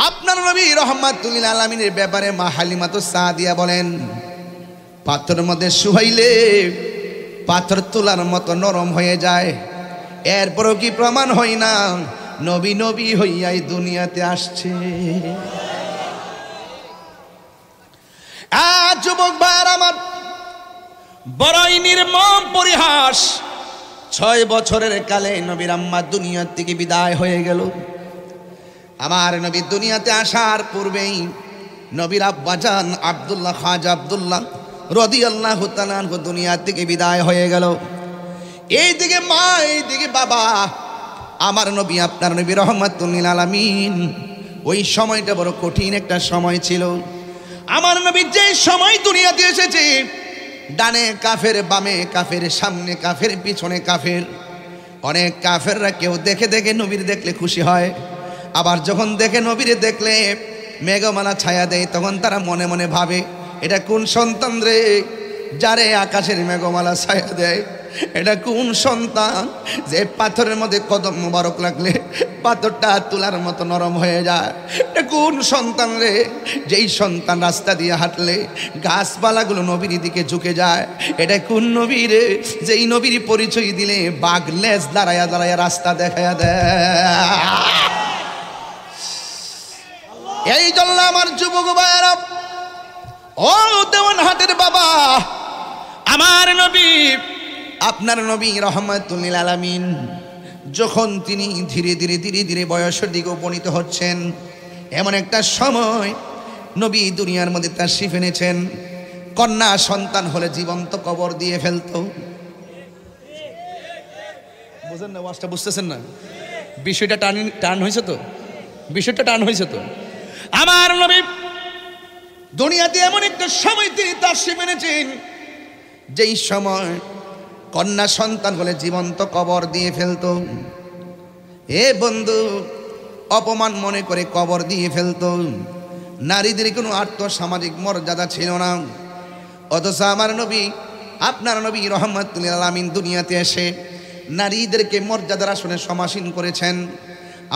আপনার নবী রাহমাতুল লিল আলামিনের ব্যাপারে মা হালিমাতুস সাদিয়া বলেন, পাথরের মধ্যে শুহাইলে পাথর তুলার মতো নরম হয়ে যায়। এরপরও কি প্রমাণ হয় না নবী নবী হইয়াই দুনিয়াতে আসছে? যুবক ভাইয়ার আমার, বড়ই নির্মম পরিহাস। 6 বছরের কালে নবীর আম্মা দুনিয়া থেকে বিদায় হয়ে গেল। আমার নবী দুনিয়াতে আসার পূর্বেই নবীর আব্বাজান আব্দুল্লাহ খাজা আব্দুল্লাহ রাদিয়াল্লাহু তাআলা আনহু দুনিয়া থেকে বিদায় হয়ে গেল। এইদিকে মা, এইদিকে বাবা। আমার নবী, আপনার নবী রাহমাতুল লিল আলামিন, ওই সময়টা বড় কঠিন একটা সময় ছিল। আমার নবী যে সময় দুনিয়াতে এসেছে, ডানে কাফের, বামে কাফের, সামনে কাফের, পিছনে কাফের। অনেক কাফেররা কেউ দেখে দেখে নবীর দেখলে খুশি হয়, আবার যখন দেখে নবীর দেখলে মেঘমালা ছায়া দেয়, তখন তারা মনে মনে ভাবে এটা কোন সন্তান রে, যারে আকাশের মেঘমালা ছায়া দেয়? এটা কোন সন্তান যে পাথরের মধ্যে কদম মোবারক লাগলে পাথরটা তুলার মতো নরম হয়ে যায়? এটা কোন সন্তান রে, যেই সন্তান রাস্তা দিয়ে হাঁটলে গাছপালাগুলো নবীর দিকে ঝুঁকে যায়? এটা কোন নবী রে, যেই নবীর পরিচয় দিলে বাঘ লেজ দাঁড়ায়া দাঁড়ায়া রাস্তা দেখায়া দেয়? এই জন্য আমার যুবক ভাইয়েরা, ও দেওয়ানহাটের বাবা, আমার নবী, আপনার নবী রাহমাতুল লিল আলামিন, যখন তিনি ধীরে ধীরে ধীরে ধীরে বয়সের দিকে উপনীত হচ্ছেন, এমন একটা সময় নবী দুনিয়ার মধ্যে তাশরিফ এনেছেন। কন্যা সন্তান হলে জীবন্ত কবর দিয়ে ফেলত। বুঝেন না? ওয়াজটা বুঝতেছেন না? বিষয়টা টান হয়েছে তো, বিষয়টা টান হয়েছে তো। আমার নবী দুনিয়াতে এমন একটা সময় তিনি তাশরিফ এনেছেন, যেই সময় কন্যা সন্তান হলে জীবন্ত কবর দিয়ে ফেলত। এ বন্ধু, অপমান মনে করে কবর দিয়ে ফেলত। নারীদের কোনো আর্থসামাজিক মর্যাদা ছিল না। অথচ আমার নবী, আপনার নবী রাহমাতুল লিল আলামিন দুনিয়াতে এসে নারীদেরকে মর্যাদার আসনে সমাসীন করেছেন।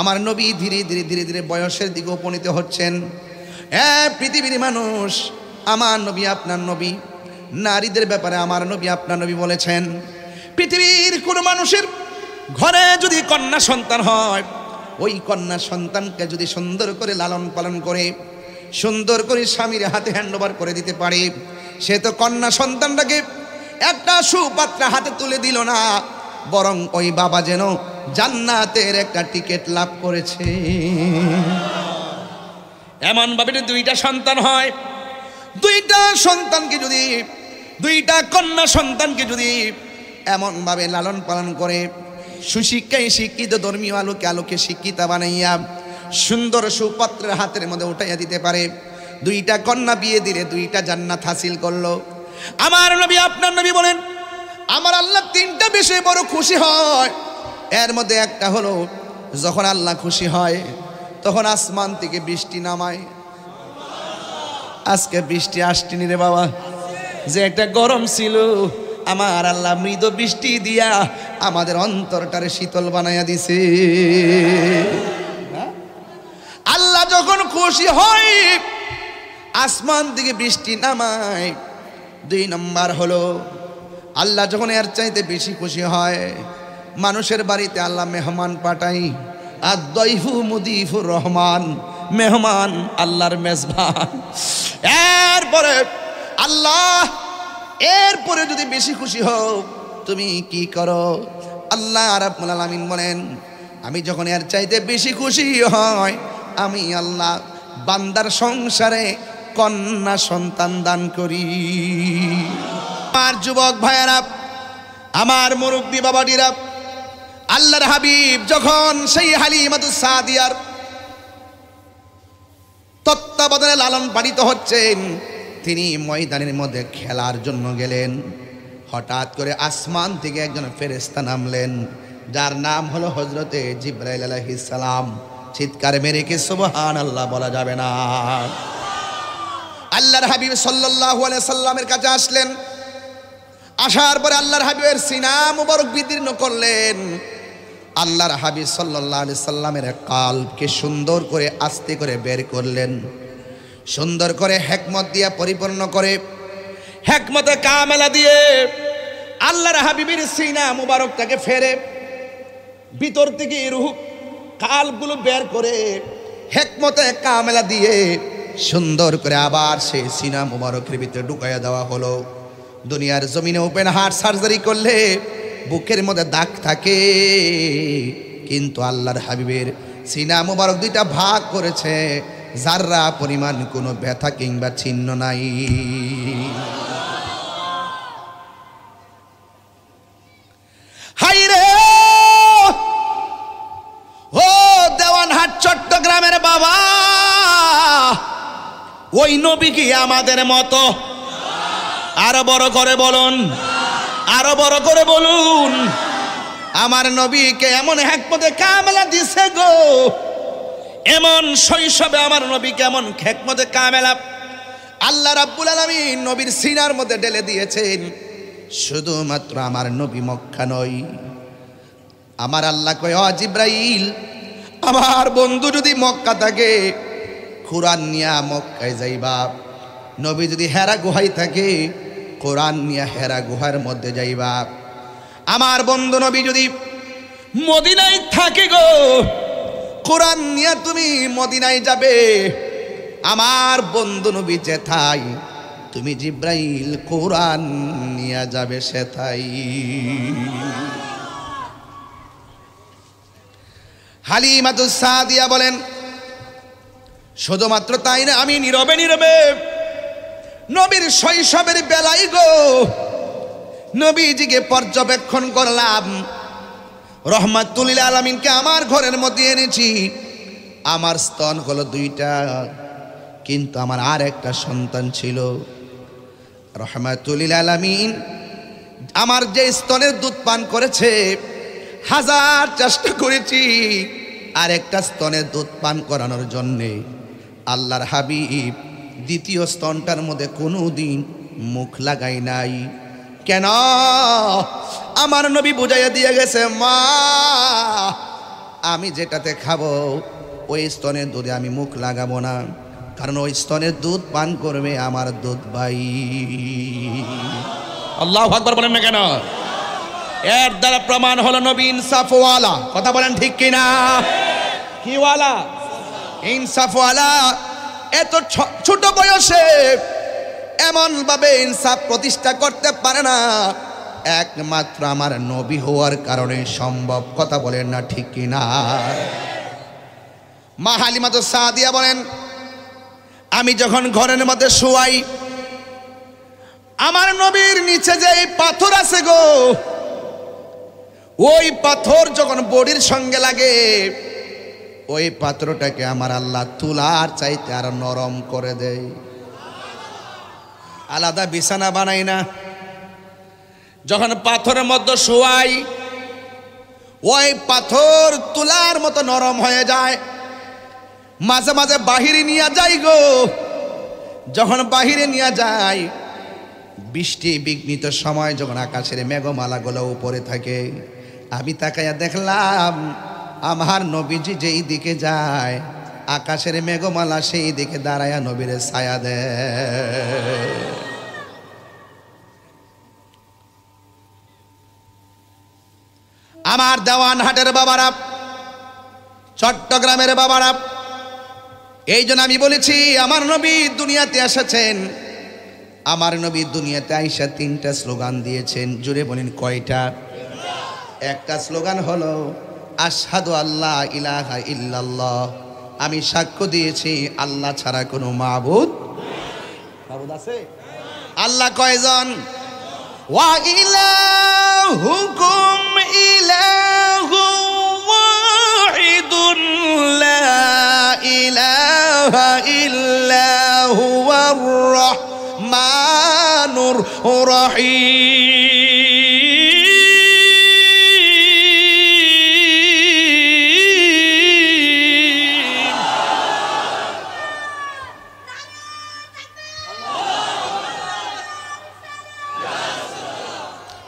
আমার নবী ধীরে ধীরে ধীরে ধীরে বয়সের দিকে উপনীত হচ্ছেন। পৃথিবীর মানুষ, আমার নবী, আপনার নবী, নারীদের ব্যাপারে আমার নবী, আপনার নবী বলেছেন, পৃথিবীর কোন মানুষের ঘরে যদি কন্যা সন্তান হয়, ওই কন্যা সন্তানকে যদি সুন্দর করে লালন পালন করে, সুন্দর করে স্বামীর হাতে হ্যান্ডওভার করে দিতে পারে, সে তো কন্যা সন্তানটাকে একটা সুপাত্র হাতে তুলে দিল না, বরং ওই বাবা যেন জান্নাতের একটা টিকিট লাভ করেছে। এমন ভাবে 2টা সন্তান হয়, 2টা সন্তানকে যদি, 2টা কন্যা সন্তানকে যদি এমন ভাবে লালন পালন করে, সুশিক্ষায় শিক্ষিত, ধর্মীয় আলোকে আলোকে শিক্ষিতা বানাইয়া সুন্দর সুপাত্রের হাতের মধ্যে উঠাইয়া দিতে পারে, 2টা কন্যা বিয়ে দিলে 2টা জান্নাত হাসিল করলো। আমার নবী, আপনার নবী বলেন, আমার আল্লাহ 3টা বিষয়ে বড় খুশি হয়। এর মধ্যে একটা হলো, যখন আল্লাহ খুশি হয় তখন আসমান থেকে বৃষ্টি নামায়। আজকে বৃষ্টি আসছেনি রে বাবা, যে একটা গরম ছিল, আমার আল্লাহ মৃদু বৃষ্টি দিয়া আমাদের অন্তরটারে শীতল বানাইয়া দিছে। আল্লাহ যখন খুশি হয় আসমান থেকে বৃষ্টি নামায়। 2 নম্বর হলো, আল্লাহ যখন এর চাইতে বেশি খুশি হয়, মানুষের বাড়িতে আল্লাহ মেহমান পাঠাই। আর দয়ফু মুদিফুর রহমান, মেহমান আল্লাহর মেজবান। এরপরে আল্লাহ, এরপরে যদি বেশি খুশি হও তুমি কি করো? আল্লাহ রাব্বুল আলামিন বলেন, আমি যখন এর চাইতে বেশি খুশি হয়, আমি আল্লাহ বান্দার সংসারে কন্যা সন্তান দান করি। আমার যুবক ভাইয়েরা, আমার মুরব্বী বাবাডিরা, আল্লাহর হাবিব যখন সেই হালিমাতুস সাদিয়ার তত্ত্বাবধানে লালন পালিত হচ্ছেন, তিনি ময়দানের মধ্যে খেলার জন্য গেলেন। হঠাৎ করে আসমান থেকে একজন ফেরেশতা নামলেন, যার নাম হলো হযরতে জিবরাইল আলাইহিস সালাম। চিৎকার মেরে কি সুবহানাল্লাহ বলা যাবে না? আল্লাহর হাবিব সাল্লাল্লাহু আলাইহি সাল্লামের কাছে আসলেন। আসার পরে আল্লাহর হাবিবের সিনা মুবারক বিদীর্ণ করলেন। আল্লাহর হাবিব সাল্লাল্লাহু আলাইহি সাল্লামের কালবকে সুন্দর করে আস্তে করে বের করলেন, সুন্দর করে হিকমত দিয়ে পরিপূর্ণ করে, হিকমতে কামেলা দিয়ে আল্লাহর হাবিবের সিনা মুবারকটাকে ফেরে ভিতর থেকে রূহ কালবগুলো বের করে হিকমতে কামেলা দিয়ে সুন্দর করে আবার সেই সিনা মুবারকের ভিতরে ঢুকাইয়া দেওয়া হলো। দুনিয়ার জমিনে ওপেন হার্ট সার্জারি করলে বুকের মধ্যে দাগ থাকে, কিন্তু আল্লাহর হাবিবের সিনা মুবারক দুইটা ভাগ করেছে, জাররা পরিমাণ কোনো ব্যথা কিংবা চিহ্ন নাই। হাইরে ও দেওয়ানহাট চট্টগ্রামের বাবা, ওই নবী কি আমাদের মতো? আরো বড় করে বলুন, আরো বড় করে বলুন। আমার নবীকে এমন হিকমতে কামেলা দিছে গো, এমন শৈশবে আমার নবীকে এমন হিকমতে কামেলা আল্লাহ রাব্বুল আলামিন নবীর সিনার মধ্যে ঢেলে দিয়েছেন। শুধুমাত্র আমার নবী মক্কা নয়, আমার আল্লাহ কয় ও জিব্রাইল, আমার বন্ধু যদি মক্কা থাকে কোরআন নিয়া মক্কায় যাইবা, নবী যদি হেরা গুহায় থাকে কোরআন নিয়া হেরা গুহার মধ্যে যাইবা, আমার বন্ধু নবী যদি মদিনায় থাকে গো কোরআন নিয়া তুমি মদিনায় যাবে, আমার বন্ধু নবী যেথায় তুমি জিব্রাইল কোরআন নিয়া যাবে সেথাই। হালিমাতুস সাদিয়া বলেন শুধুমাত্র তাই না, আমি নীরবে নীরবে নবীর শৈশবের বেলায় গো নবীজিকে পর্যবেক্ষণ করলাম। রহমাতুল লিল আলামিনকে আমার ঘরের মধ্যে এনেছি, আমার স্তন হলো দুইটা, কিন্তু আমার আর একটা সন্তান ছিল। রহমাতুল লিল আলামিন আমার যে স্তনের দুধ পান করেছে, হাজার চেষ্টা করেছি আর একটা স্তনের দুধ পান করানোর জন্যে। আল্লাহর হাবিব দ্বিতীয় স্তনটার মধ্যে কোনো দিন মুখ লাগাই নাই। কেন? আমার নবী বুঝাইয়া দিয়ে গেছে, মা আমি যেটাতে খাবো ওই স্তনের দুধে আমি মুখ লাগাবো না, কারণ ওই স্তনের দুধ পান করবে আমার দুধ ভাই। আল্লাহু আকবার বলেন না কেন? এর দ্বারা প্রমাণ হলো নবী ইনসাফওয়ালা। কথা বলেন ঠিক কিনা? কি ওয়ালা? ইনসাফওয়ালা। এত ছোট বয়সে এমন ভাবে ইনসাফ প্রতিষ্ঠা করতে পারে না, একমাত্র আমার নবী হওয়ার কারণে সম্ভব। কথা বলেন না ঠিক কিনা? মা হালিমাতুস সাদিয়া বলেন আমি যখন ঘরের মধ্যে শুয়াই, আমার নবীর নিচে যে পাথর আছে গো, ওই পাথর যখন বডির সঙ্গে লাগে, ওই পাথরটাকে আমার আল্লাহ তুলার চাইতে আর নরম করে দেয়। আলাদা বিছানা বানাই না, যখন পাথরের মধ্যে শুয়াই ওই পাথর তুলার মতো নরম হয়ে যায়। মাঝে মাঝে বাহিরে নিয়ে যাই গো, যখন বাহিরে নিয়ে যায় বৃষ্টি বিঘ্নিত সময় যখন আকাশের মেঘমালাগুলো উপরে থাকে, আমি তাকাইয়া দেখলাম আমার নবীজি যেই দিকে যায় আকাশের মেঘমালা সেই দিকে দাঁড়ায়া নবীর ছায়া দেয়। আমার দেওয়ানহাটের বাবারা, চট্টগ্রামের বাবারা, এই জন্য আমি বলেছি আমার নবী দুনিয়াতে এসেছেন। আমার নবী দুনিয়াতে আইসা তিনটা স্লোগান দিয়েছেন। জুড়ে বলেন কয়টা? একটা স্লোগান হলো আশহাদু আল্লাহ ইলাহা ইল্লাল্লাহ, আমি সাক্ষ্য দিয়েছি আল্লাহ ছাড়া কোনো মাবুদ আছে। আল্লাহ কয়জন? ওয়া ইলাহুকুম ইলাহু ওয়াহিদুন লা ইলাহা ইল্লা হুয়ার রাহমানুর রাহিম।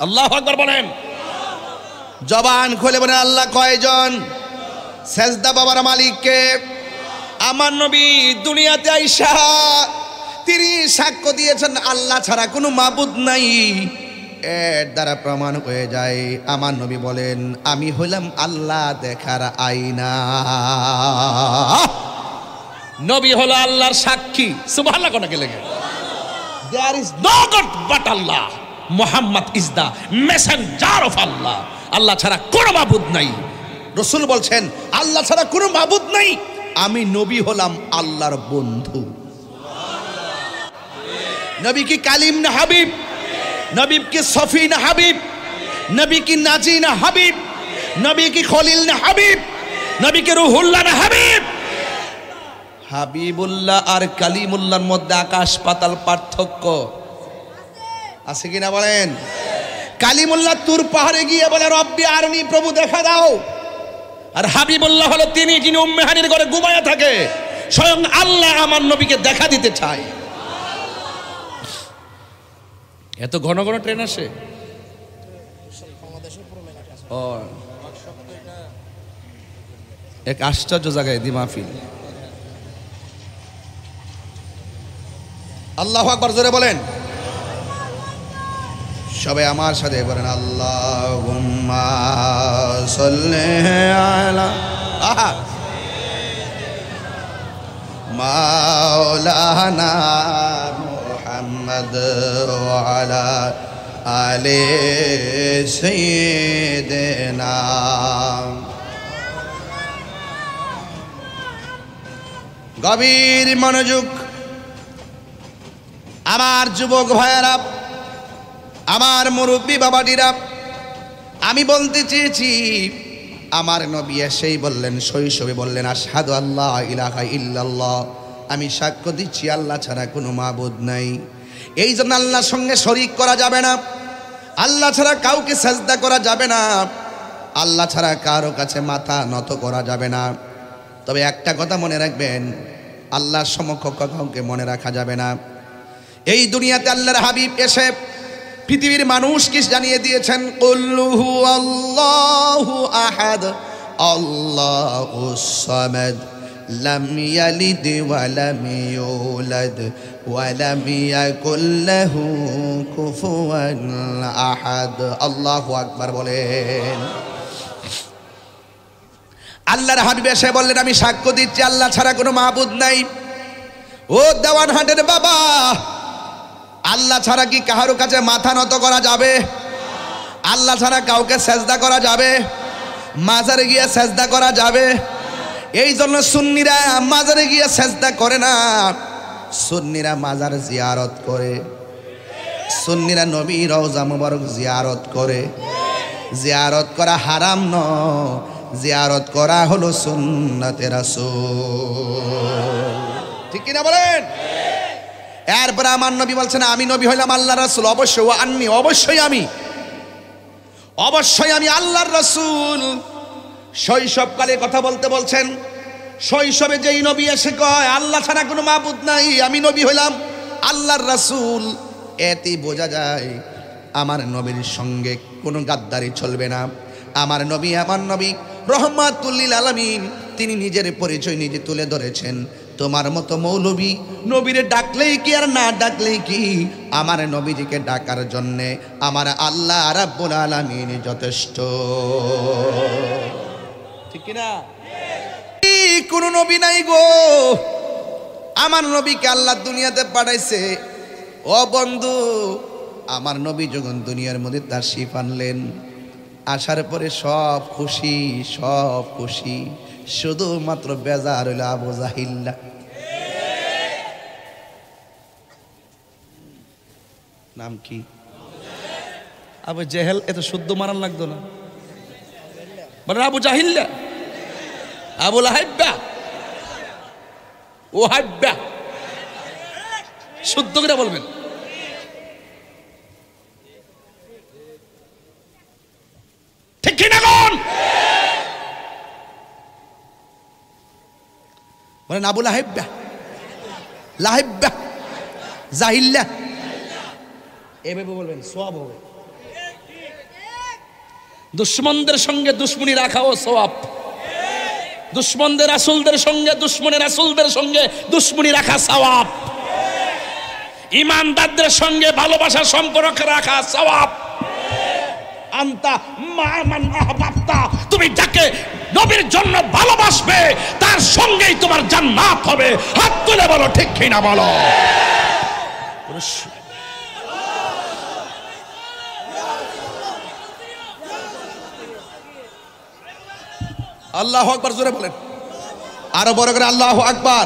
আল্লাহু আকবার বলেন। জবান খুলে বলেন আল্লাহ কয়জন? সেজদা বাবার মালিককে। আমার নবী দুনিয়াতে আইসা তিনি সাক্ষ্য দিয়েছেন আল্লাহ ছাড়া কোনো মাবুদ নাই। এর দ্বারা প্রমাণ হয়ে যায় আমার নবী বলেন আমি হইলাম আল্লাহ দেখার আয়না। নবী হলো আল্লাহর সাক্ষী। সুবহানাল্লাহ কোনকে লেগে There is no God but Allah. Muhammad is the messenger of Allah. আল্লাহ ছাড়া কোনো মাবুদ নাই। রাসূল বলছেন আল্লাহ ছাড়া কোনো মাবুদ নাই, আমি নবী হলাম আল্লাহর বন্ধু। নবী কি কালিম না হাবিব? নবী কি সফি না হাবিব? নবী কি নাজি না হাবিব? নবী কি খলিল না হাবিব? নবী কি রুহুল্লাহ না হাবিব? হাবিবুল্লাহ আর কালিমুল্লাহর মধ্যে আকাশ পাতাল পার্থক্য আছে কিনা বলেন? কালিমুল্লাহ তুর পাহাড়ে গিয়ে বলে রব্বি আরনি, প্রভু দেখা দাও। আর হাবিবুল্লাহ হলো তিনি যিনি উম্মে হানির ঘরে ঘুমায়া থাকে। স্বয়ং আল্লাহ আমার নবীকে দেখা দিতে চায়। এত ঘন ঘন ট্রেন আসে। ও এক আশ্চর্য জায়গায় দি মাহফিল। আল্লাহু আকবার জোরে বলেন সবাই আমার সাথে বলেন আল্লাহুম্মা সাল্লি আলা মাওলানা মুহাম্মদ ওয়া আলা আলি সাইয়্যিদিনা। গভীর মনোযোগ আমার যুবক ভাইয়েরা, আমার মুরব্বী বাবাটিরা, আমি বলতে চেয়েছি আমার নবী এসেই বললেন, শৈশবে বললেন আশহাদু আল্লা ইলাহা ইল্লাল্লাহ, আমি সাক্ষ্য দিচ্ছি আল্লাহ ছাড়া কোনো মাবুদ নাই। এই জন্য আল্লাহর সঙ্গে শরীক করা যাবে না, আল্লাহ ছাড়া কাউকে সাজদা করা যাবে না, আল্লাহ ছাড়া কারো কাছে মাথা নত করা যাবে না। তবে একটা কথা মনে রাখবেন, আল্লাহর সমকক্ষ কাউকে মনে রাখা যাবে না। এই দুনিয়াতে আল্লাহর হাবিব এসে পৃথিবীর মানুষকে জানিয়ে দিয়েছেন কুল্লু আল্লাহু আহাদ আল্লাহুস সামাদ লাম ইয়ালিদ ওয়া লাম ইউলাদ ওয়া লাম ইয়াকুল লাহু কুফুয়ান আহাদ। আল্লাহু আকবার বলেন। আল্লাহর হাবিব এসে বললেন আমি সাক্ষ্য দিচ্ছি আল্লাহ ছাড়া কোনো মাবুদ নাই। ও দেওয়ানহাটের বাবা, আল্লাহ ছাড়া কি কারো কাছে মাথা নত করা যাবে? আল্লাহ ছাড়া কাউকে সেজদা করা যাবে? মাজারে গিয়ে সেজদা করা যাবে? এই জন্য সুন্নিরা মাজারে গিয়ে সেজদা করে না, সুন্নিরা মাজার জিয়ারত করে, সুন্নিরা নবী রওজা মুবারক জিয়ারত করে। জিয়ারত করা হারাম নয়, জিয়ারত করা হলো সুন্নতে রাসূল। ঠিক কিনা বলেন? এরপরে আমার নবী বলছেন আমি নবী হইলাম আল্লাহর রাসূল। অবশ্যই আননি, অবশ্যই আমি আল্লাহর রাসূল। শৈশবকালে কথা বলতে বলছেন, শৈশবে যেই নবী এসে কয় আল্লাহ ছাড়া কোনো মাবুদ নাই, আমি নবী হইলাম আল্লাহর রাসূল, এতেই বোঝা যায় আমার নবীর সঙ্গে কোনো গাদ্দারি চলবে না। আমার নবী রহমাতুল লিল আলামিন, তিনি নিজের পরিচয় নিজে তুলে ধরেছেন। তোমার মতো মৌলবী নবীরে ডাকলেই কি আর না ডাকলেই কি, আমার নবীজিকে ডাকার জন্যে আমার আল্লাহ রাব্বুল আলামিন যথেষ্ট। ঠিক কিনা? কোনো নবী নাই গো, আমার নবীকে আল্লাহ দুনিয়াতে পাঠাইছে। ও বন্ধু, আমার নবী যখন দুনিয়ার মধ্যে তাশরীফ আনলেন, আসার পরে সব খুশি, শুধুমাত্র বেজার হইল আবু জাহিল্লা। নাম কি? আবু জেহেল। এত শুদ্ধ মারান লাগতো না, বলেন আবু জাহিল্লা, আবুল হাইব্বা, ও হাইব্বা, শুদ্ধ করে বলবেন। ঠিক কিনা কোন? বলেন আবু লাহিব্বা, লাহিব্বা, জাহিল্লা, এভাবে বলবেন, সওয়াব হবে। দুশ্মনদের সঙ্গে দুশ্মনী রাখাও সওয়াব, দুশ্মনদের রাসূলদের সঙ্গে রাসূলদের সঙ্গে দুশ্মনী রাখা সওয়াব, ঈমানদারদের সঙ্গে ভালোবাসার সম্পর্ক রাখা সওয়াব। আনতা মা মান আহবাবতা, তুমি যাকে নবীর জন্য ভালোবাসবে তার সঙ্গেই তোমার জান্নাত হবে। হাত তুলে বলো ঠিক কিনা বলো। আল্লাহু আকবার, জোরে বলেন, আরো বড় করে আল্লাহু আকবার।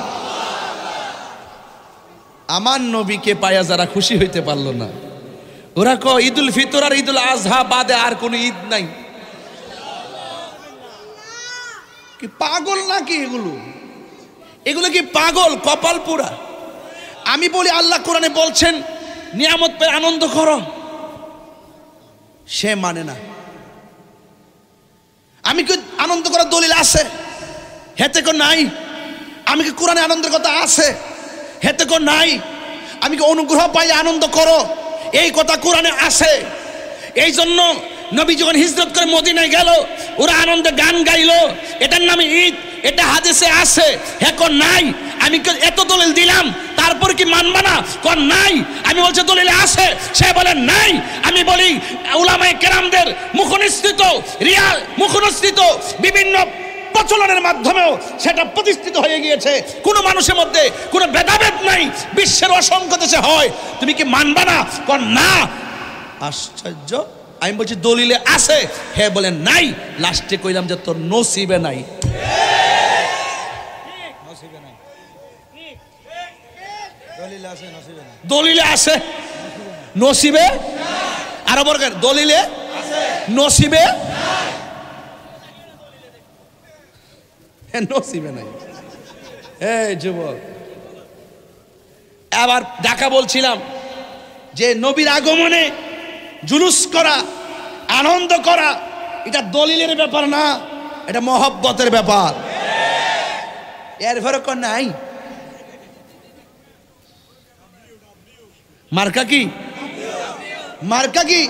আমার নবীকে পায়া যারা খুশি হইতে পারলো না, ওরা কয় ঈদুল ফিতর আর ঈদুল আজহা বাদে আর কোন ঈদ নাই। কি পাগল নাকি এগুলো? এগুলো কি পাগল? কপাল পুরা। আমি বলি আল্লাহ কোরআনে বলছেন নিয়ামত পেয়ে আনন্দ করো, সে মানে না। আমি কি আনন্দ করার দলিল আছে? হেতে কো নাই। আমি কি কোরআনে আনন্দের কথা আছে? হেতে কো নাই। আমি কি অনুগ্রহ পাইলে আনন্দ করো, এই কথা কোরআনে আছে। এই জন্য নবী যখন হিজরত করে মদিনায় গেল, ওরা আনন্দে গান গাইলো, এটার নামে ঈদ, এটা হাদিসে আছে। হ্যাঁ কো নাই। আমি এত দলিল দিলাম, তারপর কি মানবা না? কোন নাই। আমি বলছি দলিলে আছে, সে বলে নাই। আমি বলি উলামায়ে কেরামদের মুখনিসৃত বিভিন্ন প্রচলনের মাধ্যমেও সেটা প্রতিষ্ঠিত হয়ে গিয়েছে। কোনো মানুষের মধ্যে কোনো ভেদাভেদ নাই, বিশ্বের অসংখ্য দেশে হয়। তুমি কি মানবা না? কোন না। আশ্চর্য। আমি বলছি দলিলে আছে, হে বলেন নাই। লাস্টে কইলাম যে তোর নসিবে নাই। দলিলে আছে, নসিবে আরো বড় দলিলে নসিবে নসিবে নাই। এই যুবক, আবার ঢাকা বলছিলাম যে নবীর আগমনে জুলুস করা, আনন্দ করা, এটা দলিলের ব্যাপার না, এটা মহব্বতের ব্যাপার। এর ফরক নাই। মার্কা কি? মার্কা কি?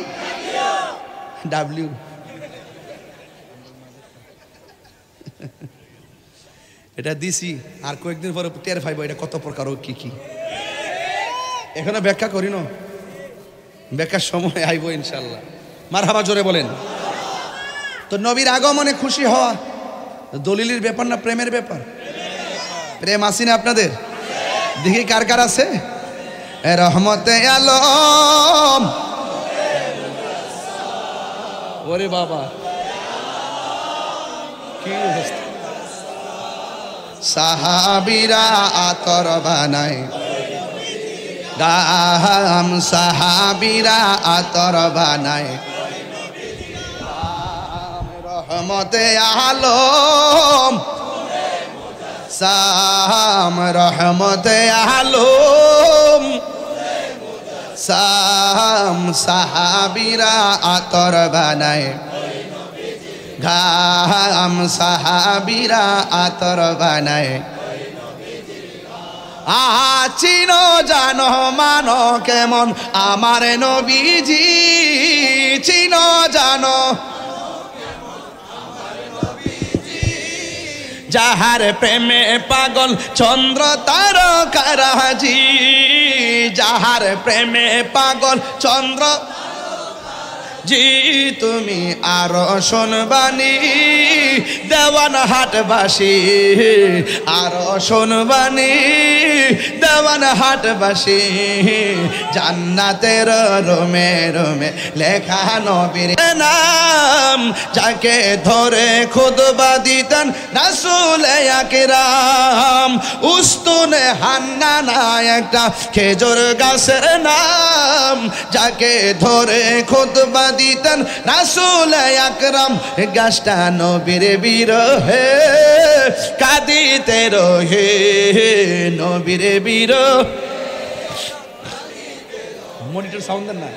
ডাব্লিউ। এটা দিছি, আর কয়েকদিন পরে টের পাইব এটা কত প্রকার ও কি কি। এখনো ব্যাখ্যা করি না, ব্যাখ্যার সময় আইব ইনশাল্লাহ। মারহাবা, জোরে বলেন। তো নবীর আগমনে খুশি হওয়া দলিলের ব্যাপার না প্রেমের ব্যাপার? প্রেম আসি না আপনাদের? দেখি কার কার আছে। রহমতে আলম, ওরে বাবা কি অবস্থা। সাহাবীরা আতর বানায় গাম, সাহাবীরা আতর বানায়। রহমতে আলম সাম, রহমতে আলম সাম, সাহাবীরা আতর বানায় ঘাম, সাহাবীরা আতর বানায়। চিনো জানো মানো কেমন আমার নবীজি, চিনো জানো যাহার প্রেমে পাগল চন্দ্র তারকারাজি, যাহার প্রেমে পাগল চন্দ্র জি। তুমি আরো শোনবানি দেওয়ান হাটবাসী, আরো শোনবানি দেওয়ান হাটবাসী। জান্নাতের রোমে রোমে লেখা নবীর নাম, যাকে ধরে খুতবা দিতেন রাসূল আকরাম। উস্তুনে হান্নানা একটা খেজুর গাছের নাম, যাকে ধরে খুতবা দিতেন রাসূল আকরাম। গাছটা নবীর বিরহে কাঁদিতে রহে, নবীর বিরহ। মনিটর সাউন্ড দেন না।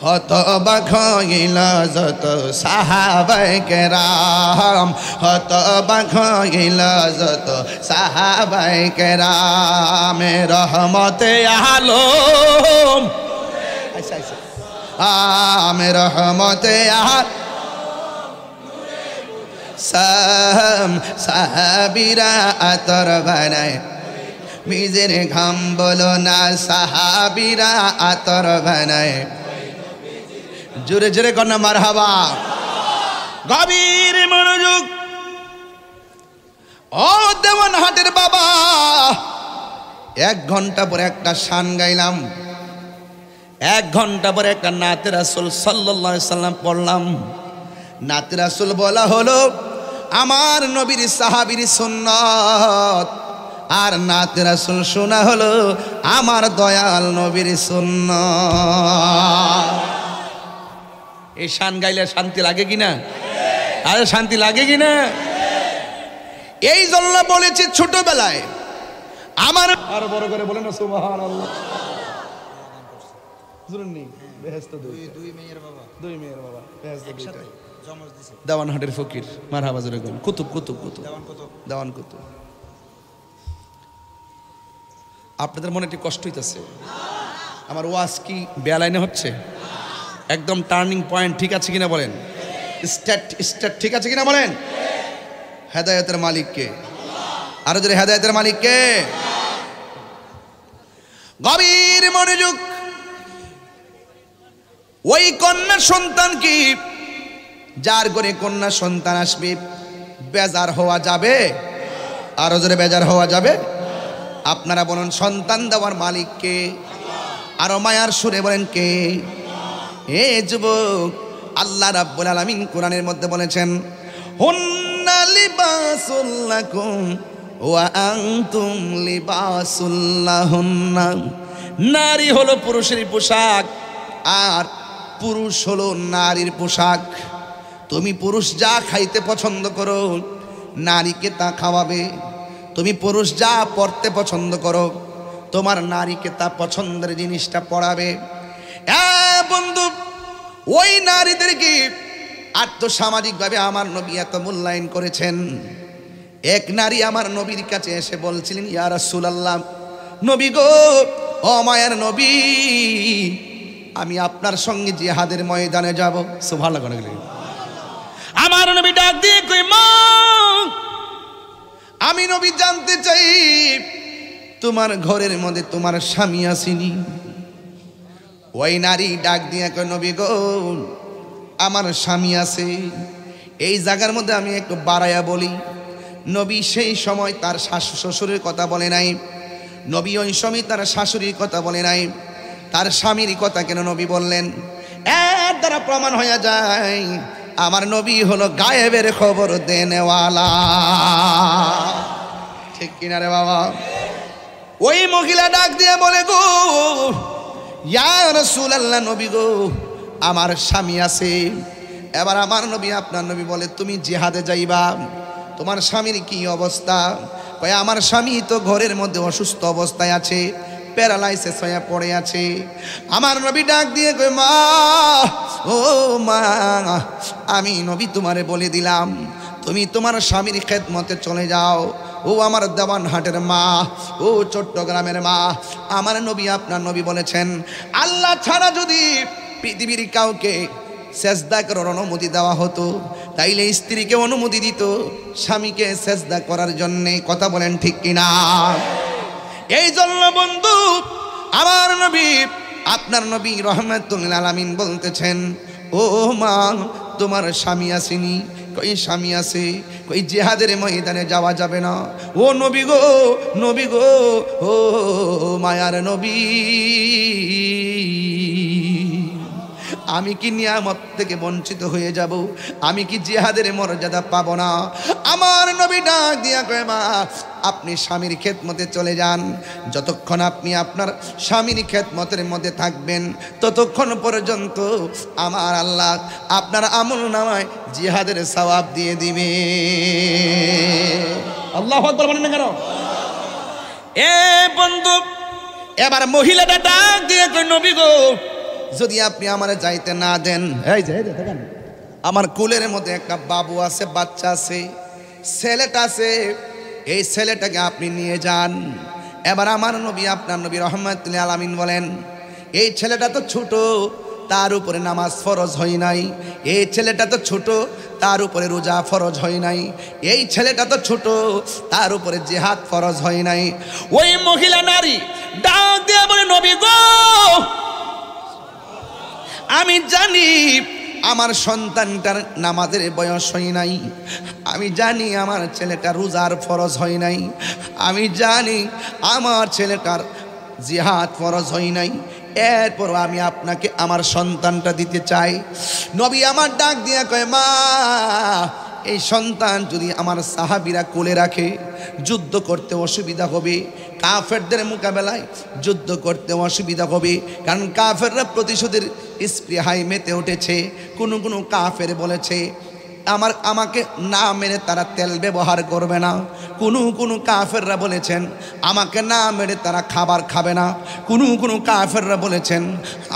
হতবাক হইল যত সাহাবায়ে কেরাম, হতবাক হইল যত সাহাবায়ে কেরাম। রহমতে আলম আম, রহমতে সাহাবীরা আতর বানায় নিজের ঘাম বলো না সাহাবীরা আতর বানায় জোরে জোরে কন্যা মারহাবা গভীর মনোযোগ ও দেওয়ানহাটের বাবা 1 ঘন্টা পরে একটা শান গাইলাম 1 ঘন্টা পরে একটা নাতে রাসূল সাল্লাল্লাহু আলাইহি সাল্লাম পড়লাম নাতে রাসূল বলা হলো আমার নবীর সাহাবীর সুন্নাত আর নাতে রাসূল শোনা হলো আমার দয়াল নবীর সুন্নাত এই শান গাইলে শান্তি লাগে কিনা আরে শান্তি লাগে কিনা এই জন্য বলেছি ছোটবেলায় আমার আরো বড় করে বলেন না সুবহানাল্লাহ জুরুন নি বেহেশত দুই মেয়ের বাবা বেহেশত একসাথে জমজ দিছে দেওয়ানহাটের ফকির মারহাবা জোরে বলেন কুতুব দেওয়ান কুতুব আপনাদের মনে একটু কষ্ট হইতাছে আমার ওয়াজ কি বেলাইনে হচ্ছে একদম টার্নিং পয়েন্ট ঠিক আছে কিনা বলেন স্টার্ট ঠিক আছে কিনা বলেন হেদায়েতের মালিক কে আরো জোরে হেদায়েতের মালিক কে গভীর মনোযোগ ওই কন্যা সন্তান কি যার ঘরে কন্যা সন্তান আসবে বেজার হওয়া যাবে আরো জোরে বেজার হওয়া যাবে আপনারা বলুন সন্তান দেওয়ার মালিক কে আরো মায়ার সুরে বলেন কে হে যুবক আল্লাহ রাব্বুল আলামিন কোরআনের মধ্যে বলেছেন হুন্না লিবাসুল লাকুম ওয়া আনতুম লিবাসুল লাহুন্না নারী হলো পুরুষের পোশাক আর পুরুষ হলো নারীর পোশাক তুমি পুরুষ যা খাইতে পছন্দ করো নারীকে তা খাওয়াবে তুমি পুরুষ যা পড়তে পছন্দ করো তোমার নারীকে তা পছন্দের জিনিসটা পড়াবে বন্ধু ওই নারীদেরকে আর্থসামাজিকভাবে আমার নবী এত মূল্যায়ন করেছেন এক নারী আমার নবীর কাছে এসে বলছিলেন ইয়া রাসূলুল্লাহ নবী গো ও মায়ের নবী আমি আপনার সঙ্গে জিহাদের ময়দানে যাব সুবহানাল্লাহ আমার নবী ডাক দিয়ে কই মা আমি নবী জানতে চাই তোমার ঘরের মধ্যে তোমার স্বামী আসেনি ওই নারী ডাক দিয়ে কই নবী গো আমার স্বামী আছে এই জায়গার মধ্যে আমি একটু বাড়াইয়া বলি নবী সেই সময় তার শাশু শ্বশুরের কথা বলে নাই নবী ওই সময় তার শাশুড়ির কথা বলে নাই তার স্বামীর কথা কেন নবী বললেন এর দ্বারা প্রমাণ হয়ে যায় আমার নবী হলো গায়েবের খবর দেনেওয়ালা ঠিক কিনা রে বাবা ওই মহিলা ডাক দিয়ে বলে গো ইয়া রাসূলুল্লাহ নবী গো আমার স্বামী আছে এবার আমার নবী আপনার নবী বলে তুমি জিহাদে যাইবা তোমার স্বামীর কি অবস্থা কয় আমার স্বামী তো ঘরের মধ্যে অসুস্থ অবস্থায় আছে প্যারালাইসিস হয়ে পড়ে আছে আমার নবী ডাক দিয়ে কয় মা ও মা আমি নবী তোমারে বলে দিলাম তুমি তোমার স্বামীর খেদমতে চলে যাও ও আমার দেওয়ানহাটের মা ও চট্টগ্রামের মা আমার নবী আপনার নবী বলেছেন আল্লাহ ছাড়া যদি পৃথিবীর কাউকে সেজদা করার অনুমতি দেওয়া হতো তাইলে স্ত্রীকে অনুমতি দিত স্বামীকে সেজদা করার জন্য কথা বলেন ঠিক কিনা এই জন্য বন্ধু আমার নবী আপনার নবী রাহমাতুল আলামিন বলতেছেন ও মা তোমার স্বামী আসেনি কই স্বামী আছে কই জিহাদের ময়দানে যাওয়া যাবে না ও নবী গো ও মায়ার নবী আমি কি নিয়ামত থেকে বঞ্চিত হয়ে যাব আমি কি জিহাদের মর্যাদা পাবো না আমার নবী ডাক দিয়া কয় মা আপনি স্বামীর খেদমতে চলে যান যতক্ষণ আপনি আপনার স্বামীর খেদমতের মধ্যে থাকবেন ততক্ষণ পর্যন্ত আমার আল্লাহ আপনার আমলনামায় জিহাদের সওয়াব দিয়ে দিবে আল্লাহু আকবার বলেন না কেন এ বন্ধু এবার মহিলাটা ডাক দিয়ে কয় নবী গো যদি আপনি আমারে যাইতে না দেন এই যে দেখেন আমার কুলের মধ্যে একটা বাবু আছে বাচ্চা আছে ছেলেটা আছে এই ছেলেটাকে আপনি নিয়ে যান এবার আমার নবী আপনার নবী রাহমাতুল আলামিন বলেন এই ছেলেটা তো ছোট তার উপরে নামাজ ফরজ হয় নাই। এই ছেলেটা তো ছোট, তার উপরে রোজা ফরজ হয় নাই। এই ছেলেটা তো ছোট, তার উপরে জিহাদ ফরজ হয় নাই। ওই মহিলা নারী ডাক দিয়ে বলে, নবী গো, আমি জানি আমার সন্তানটার নামাজের বয়স হয় নাই, আমি জানি আমার ছেলেটার রোজার ফরজ হয় নাই, আমি জানি আমার ছেলেটার জিহাদ ফরজ হয় নাই, এরপর আমি আপনাকে আমার সন্তানটা দিতে চাই। নবী আমার ডাক দিয়া কয়, মা, এই সন্তান যদি আমার সাহাবীরা কোলে রাখে যুদ্ধ করতে অসুবিধা হবে, কাফেরদের মোকাবেলায় যুদ্ধ করতে অসুবিধা হবে, কারণ কাফেররা প্রতিশোধের স্পৃহায় মেতে উঠেছে। কোনো কোনো কাফের বলেছে আমাকে না মেরে তারা তেল ব্যবহার করবে না। কোনো কাফেররা বলেছেন আমাকে না মেরে তারা খাবার খাবে না। কোনো কাফেররা বলেছেন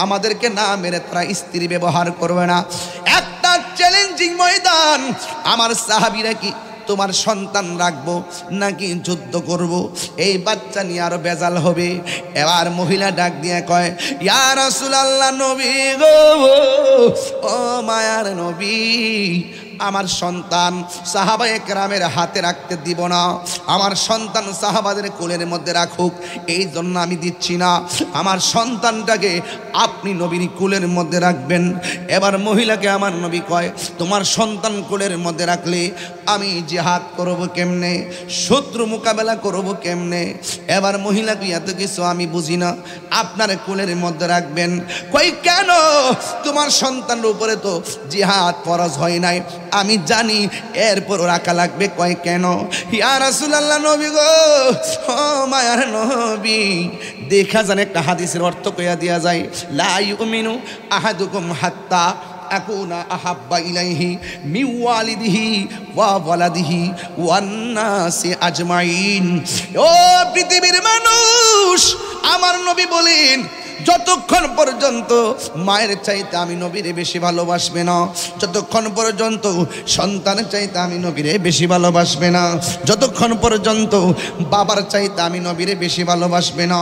আমাদেরকে না মেরে তারা স্ত্রী ব্যবহার করবে না। একটা চ্যালেঞ্জিং ময়দান, আমার সাহাবীরা কি তোমার সন্তান রাখবো নাকি যুদ্ধ করব? এই বাচ্চা নিয়ে আরো বেজাল হবে। এবার মহিলা ডাক দিয়ে কয়, ইয়া রাসূলুল্লাহ, নবী গো, ও মায়ার নবী, আমার সন্তান সাহাবায়ে কেরামের হাতে রাখতে দিব না, আমার সন্তান সাহাবাদের কোলের মধ্যে রাখুক, এই জন্য আমি দিচ্ছি না। আমার সন্তানটাকে আপনি নবীর কোলের মধ্যে রাখবেন। এবার মহিলাকে আমার নবী কয়, তোমার সন্তান কোলের মধ্যে রাখলে আমি জিহাদ করব কেমনে, শত্রু মোকাবেলা করব কেমনে? এবার মহিলাকে এত কিছু আমি বুঝি না, আপনার কোলের মধ্যে রাখবেন। কই কেন? তোমার সন্তানের উপরে তো জিহাদ ফরজ হয় নাই, আমি জানি, এরপর রাখা লাগবে। কয় কেন? ইয়া রাসূলুল্লাহ, নবী গো, ও মায়ার নবী, দেখা জানে একটা হাদিসের অর্থ কইয়া দিয়া যায়, লা ইউমিনু আহাদুকুম হাত্তা আকুনা আহাব্বা ইলাইহি মিন ওয়ালিদিহি ওয়া ওয়ালাদিহি ওয়ান নাসি আজমাইন। ও পৃথিবীর মানুষ, আমার নবী বলেন, যতক্ষণ পর্যন্ত মায়ের চাইতে আমি নবীরে বেশি ভালোবাসবে না, যতক্ষণ পর্যন্ত সন্তানের চাইতে আমি নবীরে বেশি ভালোবাসবে না, যতক্ষণ পর্যন্ত বাবার চাইতে আমি নবীরে বেশি ভালোবাসবে না।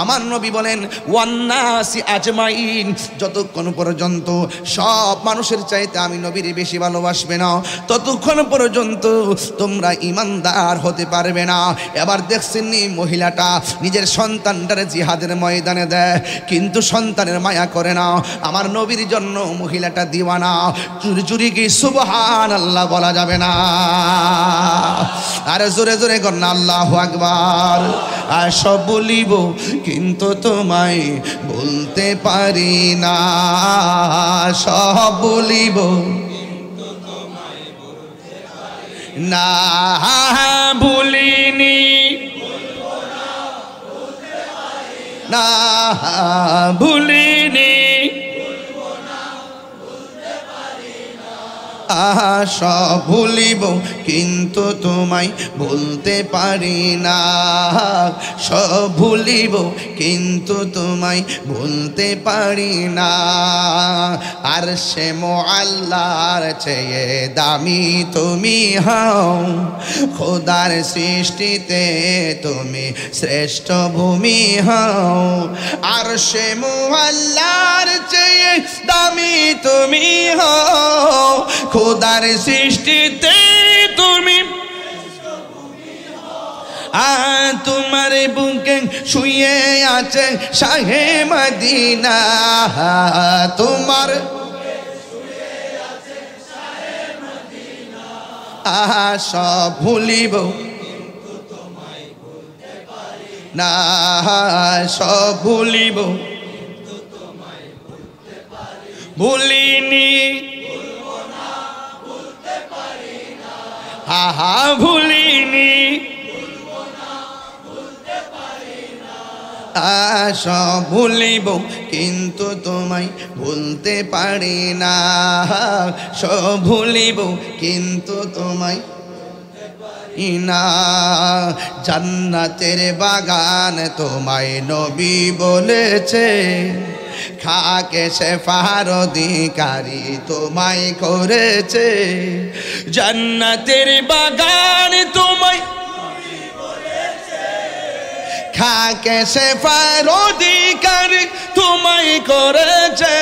আমার নবী বলেন, ওয়ান্নাসি আজমাইন, যতক্ষণ পর্যন্ত সব মানুষের চাইতে আমি নবীরে বেশি ভালোবাসবে না, ততক্ষণ পর্যন্ত তোমরা ইমানদার হতে পারবে না। এবার দেখছেন মহিলাটা নিজের সন্তানটারে জিহাদের ময়দানে দেয়, কিন্তু সন্তানের মায়া করে না। আমার নবীর জন্য মহিলাটা দিওয়ানা। চুরি চুরি কি সুবহানাল্লাহ বলা যাবে না? আরে জোরে জোরে কর না, আল্লাহু আকবার। আর সব বলিব কিন্তু তোমায় বলতে পারি না, সব বলিব না, ভুলিনি না, ভুলিনি, সব ভুলিব কিন্তু তোমায় বলতে পারি না, সব ভুলিব কিন্তু তোমায় বলতে পারি না। আর সে মুআল্লার চেয়ে দামি তুমি হও, খোদার সৃষ্টিতে তুমি শ্রেষ্ঠ ভূমি হও। আর সে মুআল্লার চেয়ে দামি তুমি হও, খোদার সৃষ্টিতে তুমি। তোমার বুকে শুয়ে আছে শাহে মদিনা, তোমার সব ভুলিব না, সব ভুলিব, ভুলিনি, ভুলিনি, সব ভুলিব কিন্তু তোমায় বলতে পারি না, সব ভুলিব কিন্তু তোমায় না। জান্নাতের বাগান তোমায় নবী বলেছে, খাকে শেফার অধিকারী তোমায় করেছে। জান্নাতের বাগান তোমায় খাকে শেফার অধিকার তোমায় করেছে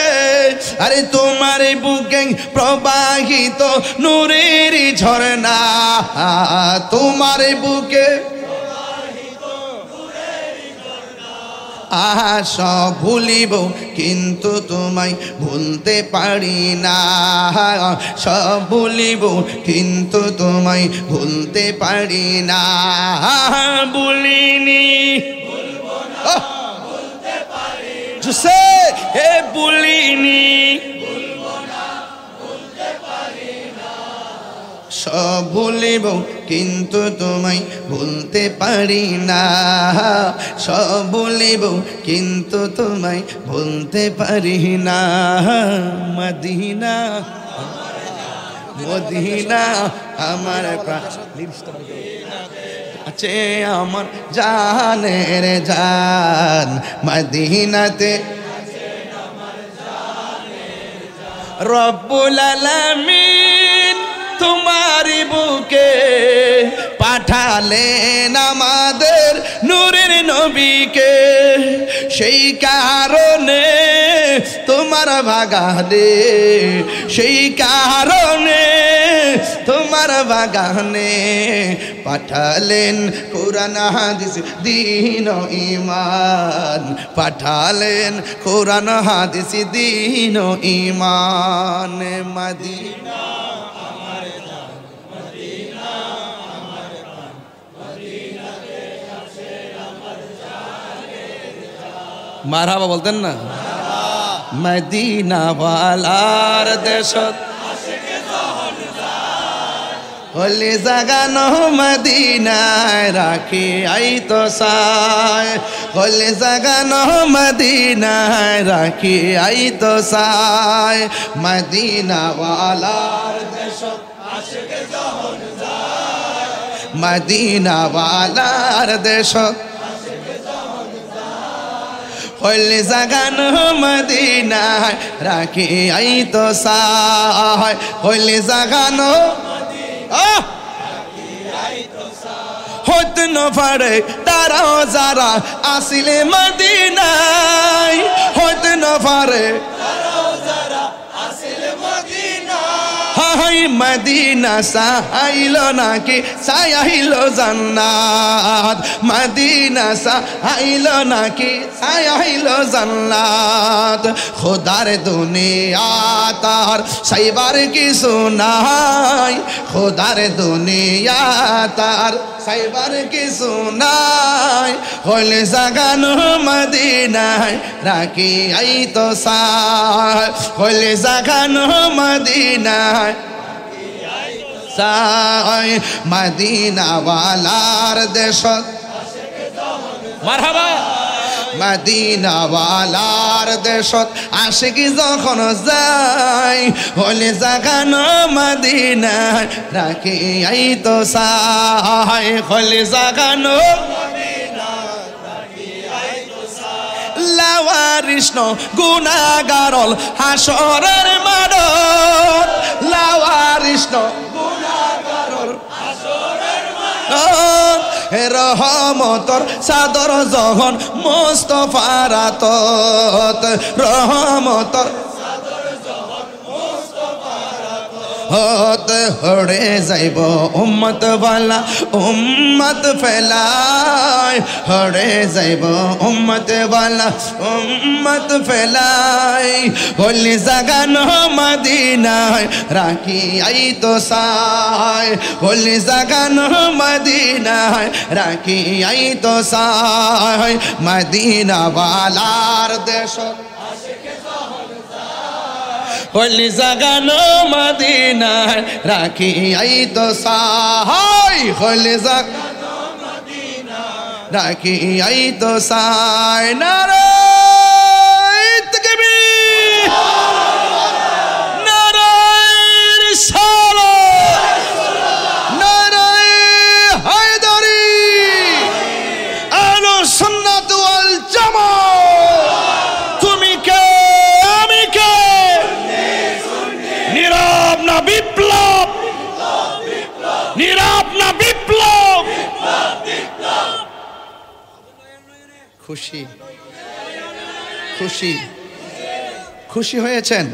আরে তোমার বুকে প্রবাহিত নূরের ঝরনা তোমার বুকে সব ভুলিব কিন্তু তোমায় ভুলতে পারি না সব ভুলিব কিন্তু তোমায় ভুলতে পারি না ভুলিনি জুসে হে ভুলিনি সব ভুলিব কিন্তু তোমায় ভুলতে পারি না সব ভুলিব কিন্তু তোমায় ভুলতে পারি না মদিনা মদিনা আমার আছে আমার জানের জান মদিনাতে রব্বুল আলামিন তোমার বুকে পাঠালেন আমাদের নূরের নবীকে সেই কারণে তোমার বাগানে সেই কারণে তোমার বাগানে পাঠালেন কোরআন হাদিস দ্বীন ও ঈমান পাঠালেন কোরআন হাদিস দ্বীন ও ঈমান মদিনা মারহাবা বলতেন না মদিনা ওয়ালার দেশত হলি জাগানো মদিনায় রাখি আই তো সায় হলি জাগানো মদিনায় রাখি আই তো সায় মদিনা ওয়ালার দেশত আশিকে যখন যায় মদিনা ওয়ালার দেশত হলি জাগানো মদিনায় রাখি আই তো সায় হলি জাগানো হতে ন পারে তারাও যারা আসিলে মদিনায় হতে ন পারে হাই মদিনা সাহাইল নাকি সায়াইল জান্নাত মদিনা সাহাইল নাকি সায়াইল জান্নাত খোদার দুনিয়া তার সাইবার কিছু নাই খোদার দুনিয়া তার সাইবার কিছু নাই হলে জাগানো মদিনায় রাখি আই তো সায় হলে জাগানো মদিনায় সায় মদিনা ওয়ালার দেশত মারহাবা মদিনা ওয়ালার দেশত আশিকি যখন যায় হলে জাগানো মদিনায় রাখি আই তো সায় হলে জাগানো লাওয়ারিষ্ণ গুনাহগারল হাসরের মাঠত লাওয়ারিষ্ণ গুনাহগারল হাসরের মাঠত রহমতর চাদর যখন মুস্তাফার আতত রহমতর হতে হড়ে যাইব উম্মত ওয়ালা উম্মত ফেলায় হড়ে যাইব উম্মত ওয়ালা উম্মত ফেলায় হলি জাগানো মদিনায় রাখি আই তো সায় হলি জাগানো মদিনায় রাখি আই তো সায় মদিনা ওয়ালার দেশ হলি জাগানো মদিনায় রাখি আই তো সায় হলি জাগানো মদিনায় রাখি আই তো সায় নারায়ে তাকবীর নারায়ে রিসালাত নারায়ে হায়দারি আহলুস সুন্নাত ওয়াল জামাত তুমি কে আমি কে নীরব না বিপ্লব নীরব না বিপ্লব খুশি খুশি খুশি হয়েছেন?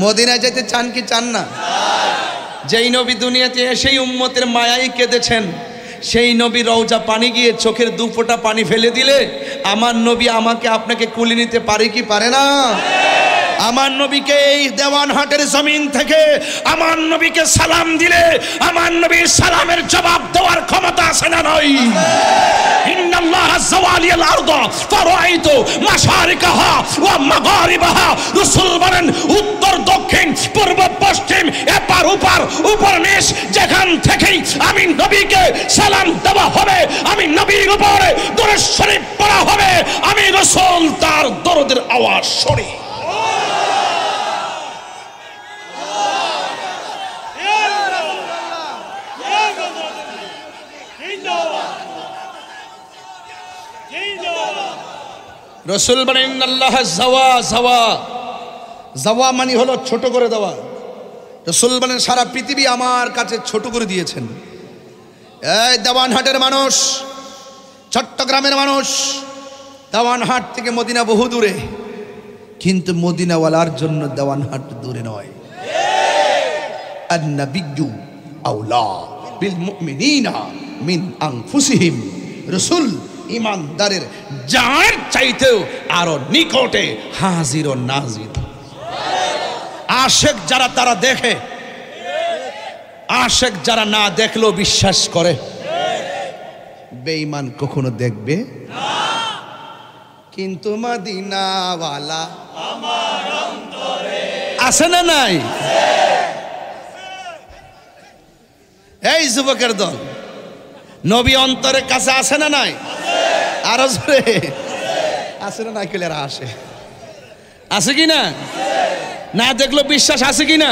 মদিনায় যেতে চান কি চান না? যেই নবী দুনিয়াতে এসেই উম্মতের মায়ায় কেঁদেছেন, সেই নবী রওজা পানি গিয়ে চোখের দু ফোঁটা পানি ফেলে দিলে আমার নবী আমাকে আপনাকে কুলি নিতে পারে কি পারে না? আমার নবীকে এই দেওয়ানহাটের জমিন থেকে আমার নবীকে সালাম দিলে আমার নবীর সালামের জবাব দেওয়ার ক্ষমতা আছে না নয়? ইন্নাল্লাহ যাওয়ালিয়াল আরদ ফারাআইতু মাশারিকাহা ওয়া মাগারিবাহা। রাসূল বলেন উত্তর দক্ষিণ পূর্ব পশ্চিম এপার ওপার উপর নিচ যেখান থেকেই আমি নবীকে সালাম দেওয়া হবে, আমি নবীর উপরে দরুদ শরীফ পড়া হবে, আমি রাসূল তার দরুদের আওয়াজ শুনি। রসুল বলেন আল্লাহ যাওয়া যাওয়া যাওয়া মানে হলো ছোট করে দেওয়া। রসুল বলেন সারা পৃথিবী আমার কাছে ছোট করে দিয়েছেন। এই দেওয়ানহাটের মানুষ, চট্টগ্রামের মানুষ, দেওয়ানহাট থেকে মদিনা বহু দূরে, কিন্তু মদিনাওয়ালার জন্য দেওয়ানহাট দূরে নয়। আন-নাবিয়্যু আওলা বিল মুমিনিনা মিন আনফুসিহিম। রসুল ইমানদারের জানের চাইতেও আরো নিকটে হাজির ও নাজির। আশেক যারা তারা দেখে, আশেক যারা না দেখলেও বিশ্বাস করে। বেঈমান কখনো দেখবে না, কিন্তু মদিনাওয়ালা আমার অন্তরে আছে না নাই? এই যুবকের দল, নবী অন্তরের কাছে আছে না নাই? আরো জোরে আছে না নাই? কেলেরা আসে, আছে কি না? না দেখলো বিশ্বাস আছে কি না?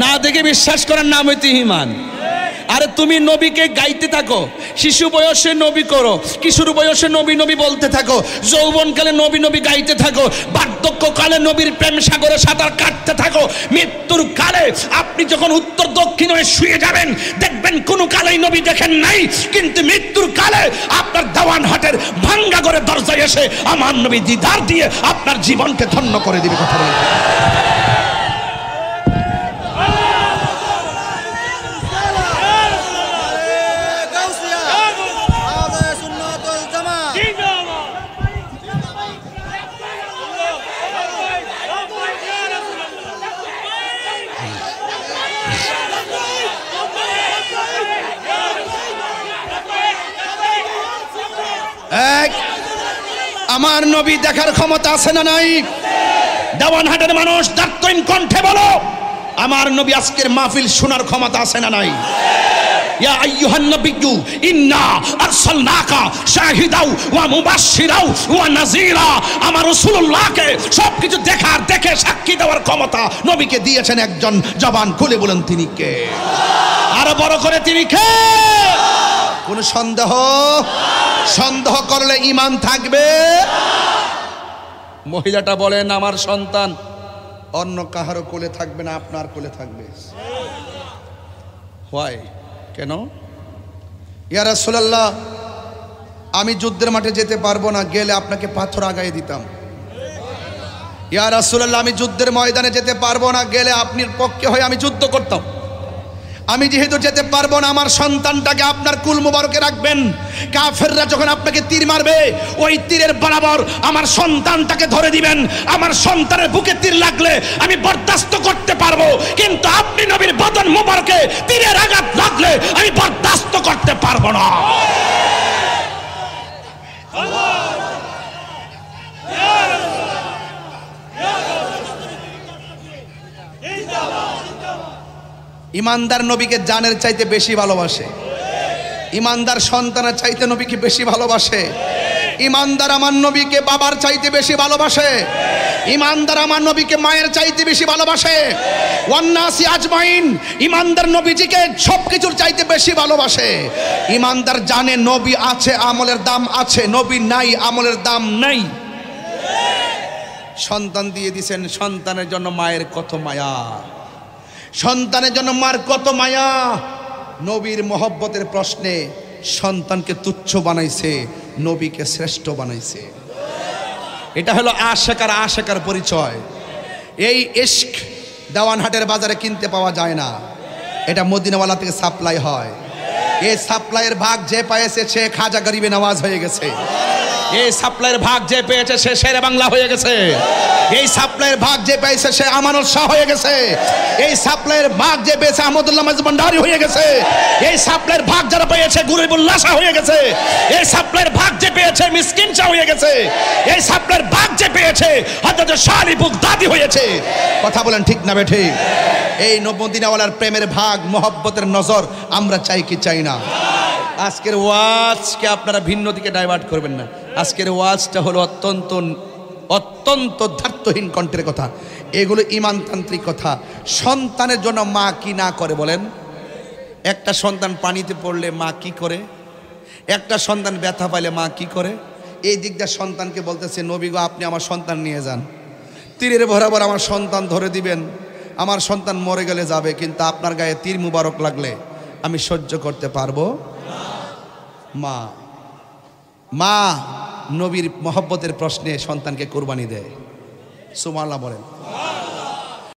না দেখে বিশ্বাস করার নাম হইতে ঈমান। আরে তুমি নবীকে গাইতে থাকো, শিশু বয়সে নবী করো, কিশোর বয়সে নবী নবী বলতে থাকো, যৌবনকালে নবী নবী গাইতে থাকো, বার্ধক্যকালে নবীর প্রেম সাগরে সাঁতার কাটতে থাকো। মৃত্যুর কালে আপনি যখন উত্তর দক্ষিণ হয়ে শুয়ে যাবেন, দেখবেন কোনো কালেই নবী দেখেন নাই, কিন্তু মৃত্যুর কালে আপনার দেওয়ানহাটের ভাঙ্গা করে দরজায় এসে আমার নবী দিদার দিয়ে আপনার জীবনকে ধন্য করে দিবে। কথা বলতে আমার নবী দেখার ক্ষমতা আছে না নাই? দেওয়ানহাটের মানুষ দাঁতহীন কণ্ঠে বলো, আমার নবী আজকের মাহফিল শোনার ক্ষমতা আছে না নাই? ইয়া আইয়ুহান নাবিয়্যু ইন্না আরসালনাকা শাহিদাও ওয়া মুবাশশিরাও ওয়া নাযীরা। আমার রাসূলুল্লাহকে সবকিছু দেখার, দেখে সাক্ষী দেওয়ার ক্ষমতা নবীকে দিয়েছেন একজন। জবান খুলে বলেন তিনি কে? আরো বড় করে তিনি কে? কোন সন্দেহ? সন্দেহ করলে ঈমান থাকবে। মহিলাটা বলেন আমার সন্তান অন্য কাহারও কোলে থাকবে না, আপনার কোলে থাকবে। হয় কেন? ইয়া রাসূলুল্লাহ, আমি যুদ্ধের মাঠে যেতে পারবো না, গেলে আপনাকে পাথর আগায় দিতাম। ইয়া রাসূলুল্লাহ, আমি যুদ্ধের ময়দানে যেতে পারবো না, গেলে আপনার পক্ষে হয়ে আমি যুদ্ধ করতাম। আমি যেহেতু যেতে পারবো না, আমার সন্তানটাকে আপনার কুল মুবারকে রাখবেন। কাফেররা যখন আপনাকে তীর মারবে, ওই তীরের বরাবর আমার সন্তানটাকে ধরে দিবেন। আমার সন্তানের বুকে তীর লাগলে আমি বরদাস্ত করতে পারবো, কিন্তু আপনি নবীর বদন মুবারকে তীরের আঘাত লাগলে আমি বরদাস্ত করতে পারবো না। ইমানদার নবীকে জানের চাইতে বেশি ভালোবাসে। ইমানদার সন্তানের চাইতে নবীকে বেশি ভালোবাসে। ইমানদার আমার নবীকে বাবার চাইতে বেশি ভালোবাসে। ইমানদার আমার নবীকে মায়ের চাইতে বেশি ভালোবাসে। ওয়ান্নাসি আজমাইন, ইমানদার নবীজিকে সবকিছুর চাইতে বেশি ভালোবাসে। ইমানদার জানে নবী আছে, আমলের দাম আছে, নবী নাই, আমলের দাম নাই। সন্তান দিয়ে দিছেন, সন্তানের জন্য মায়ের কত মায়া, সন্তানের জন্য মার কত মায়া। নবীর মহব্বতের প্রশ্নে সন্তানকে তুচ্ছ বানাইছে, নবীকে শ্রেষ্ঠ বানাইছে। এটা হলো আশেকার আশেকার পরিচয়। এই ইশক দেওয়ানহাটের বাজারে কিনতে পাওয়া যায় না, এটা মদিনাওয়ালা থেকে সাপ্লাই হয়। এই সাপ্লাইয়ের ভাগ যে পেয়েছে সে খাজা গরিবে নওয়াজ হয়ে গেছে। এই সাপ্লাইয়ের ভাগ যে পেয়েছে সে শেরে বাংলা হয়ে গেছে। এই সাপ্লাইয়ের ভাগ যে পেয়েছে সে আমানত শাহ হয়ে গেছে। এই সাপ্লাইয়ের ভাগ যে পেয়েছে আহমদুল্লাহ মাজভান্ডারি হয়ে গেছে। এই সাপ্লাইয়ের ভাগ যারা পেয়েছে গরিবুল্লাহ শাহ হয়ে গেছে। এই সাপ্লাইয়ের ভাগ যে পেয়েছে মিসকিন শাহ হয়ে গেছে। এই সাপ্লাইয়ের ভাগ যে পেয়েছে হযরত শালি বুগদাদি হয়েছে। কথা বলেন ঠিক না বেঠিক? এই মদিনাওয়ালার প্রেমের ভাগ, মহব্বতের নজর আমরা চাই কি চাই না? আজকের ওয়াজকে আপনারা ভিন্ন দিকে ডাইভার্ট করবেন না। আজকের ওয়াজটা হলো অত্যন্ত ধার্থহীন কণ্ঠের কথা। এগুলো ইমানতান্ত্রিক কথা। সন্তানের জন্য মা কি না করে বলেন? একটা সন্তান পানিতে পড়লে মা কি করে? একটা সন্তান ব্যথা পাইলে মা কি করে? এই দিক দিয়ে সন্তানকে বলতেছে, নবী গো আপনি আমার সন্তান নিয়ে যান, তীরের বরাবর আমার সন্তান ধরে দিবেন, আমার সন্তান মরে গেলে যাবে, কিন্তু আপনার গায়ে তীর মুবারক লাগলে আমি সহ্য করতে পারবো। মা মা নবীর মহব্বতের প্রশ্নে সন্তানকে কোরবানি দেয়। সুবহানাল্লাহ বলেন।